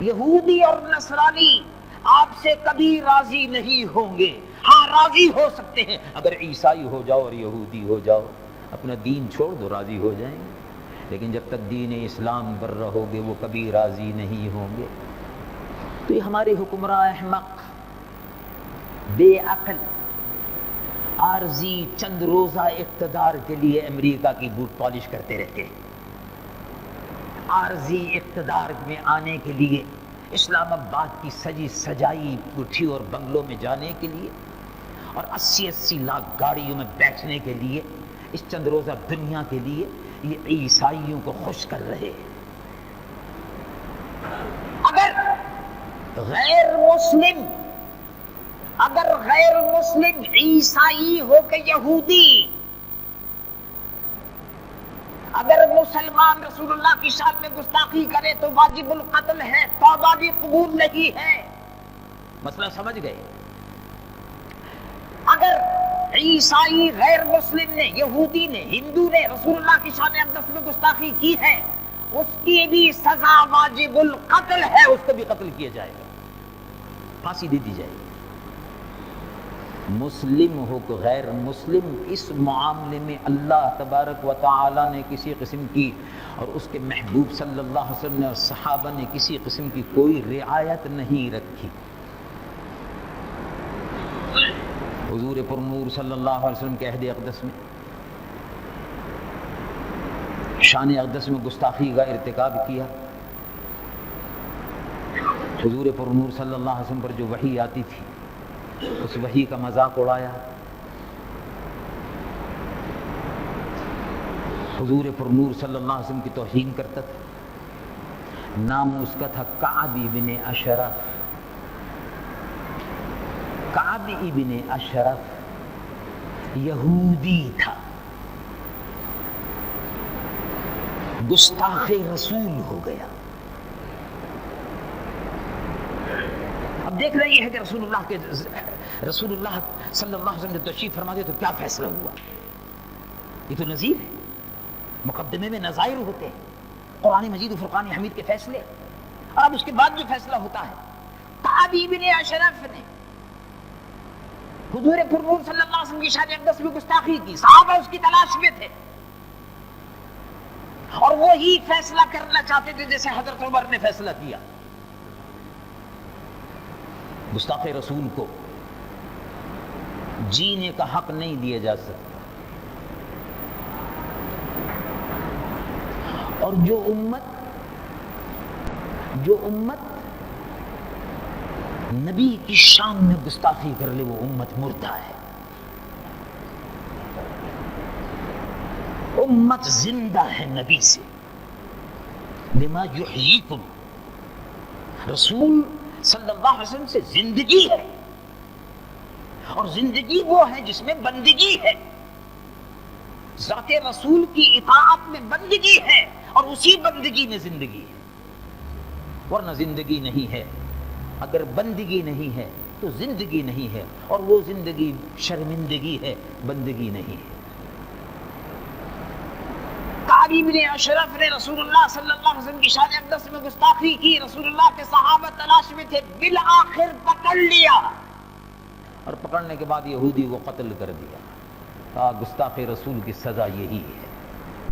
یہودی اور نصرانی آپ سے کبھی راضی نہیں ہوں گے. ہاں راضی ہو سکتے ہیں اگر عیسائی ہو جاؤ اور یہودی ہو جاؤ، اپنا دین چھوڑ دو راضی ہو جائیں گے، لیکن جب تک دین اسلام پر رہو گے وہ کبھی راضی نہیں ہوں گے. تو یہ ہمارے حکمراں احمق، بے عقل، عارضی چند روزہ اقتدار کے لیے امریکہ کی بوٹ پالش کرتے رہتے ہیں. عارضی اقتدار میں آنے کے لیے، اسلام آباد کی سجی سجائی کوٹھی اور بنگلوں میں جانے کے لیے، اور 80 لاکھ گاڑیوں میں بیٹھنے کے لیے، اس چند روزہ دنیا کے لیے یہ عیسائیوں کو خوش کر رہے ہیں. اگر غیر مسلم عیسائی ہو کے یہودی، اگر مسلمان رسول اللہ کی شان میں گستاخی کرے تو واجب القتل ہے، توبہ بھی قبول نہیں ہے. مسئلہ سمجھ گئے؟ اگر عیسائی غیر مسلم نے، یہودی نے، ہندو نے رسول اللہ کی شان اقدس میں گستاخی کی ہے، اس کی بھی سزا واجب القتل ہے، اس کو بھی قتل کیا جائے گا، پھانسی دے دی جائے گی. مسلم ہو کہ غیر مسلم، اس معاملے میں اللہ تبارک و تعالی نے کسی قسم کی، اور اس کے محبوب صلی اللہ علیہ وسلم نے اور صحابہ نے کسی قسم کی کوئی رعایت نہیں رکھی. حضور پر نور صلی اللہ علیہ وسلم کے عہد اقدس میں شان اقدس میں گستاخی کا ارتکاب کیا. حضور پر نور صلی اللہ علیہ وسلم پر جو وحی آتی تھی اس وحی کا مذاق اڑایا. حضور پر نور صلی اللہ علیہ وسلم کی توہین کرتا تھا. نام اس کا تھا کعب ابن اشرف. کعب ابن اشرف یہودی تھا، گستاخ رسول ہو گیا. اب دیکھ رہی ہے کہ رسول اللہ صلی اللہ علیہ وسلم نے تشریف فرما دیا تو کیا فیصلہ ہوا. یہ تو نذیر ہے، مقدمے میں نظائر ہوتے ہیں، قرآن مجید و فرقان حمید کے فیصلے، اور اب اس کے بعد جو فیصلہ ہوتا ہے. کعب ابن اشرف نے حضور پر نور صلی اللہ علیہ وسلم کی شان اقدس میں گستاخی کی. صحابہ اس کی تلاش میں تھے اور وہی فیصلہ کرنا چاہتے تھے جیسے حضرت عمر نے فیصلہ کیا. گستاخ رسول کو جینے کا حق نہیں دیا جا سکتا. اور جو امت نبی کی شان میں گستاخی کر لے وہ امت مردہ ہے. امت زندہ ہے نبی سے. لما یحییکم، رسول صلی اللہ علیہ وسلم سے زندگی ہے، اور زندگی وہ ہے جس میں بندگی ہے. ذات رسول کی اطاعت میں بندگی ہے اور اسی بندگی میں زندگی ہے. ورنہ زندگی نہیں ہے. اگر بندگی نہیں ہے تو زندگی نہیں ہے، اور وہ زندگی شرمندگی ہے، بندگی نہیں ہے. کعب بن اشرف نے رسول اللہ صلی اللہ علیہ وسلم کی شان اقدس میں گستاخی کی. رسول اللہ کے صحابہ تلاش میں تھے، بالآخر پکڑ لیا، اور پکڑنے کے بعد یہودی کو قتل کر دیا. گستاخ رسول کی سزا یہی ہے.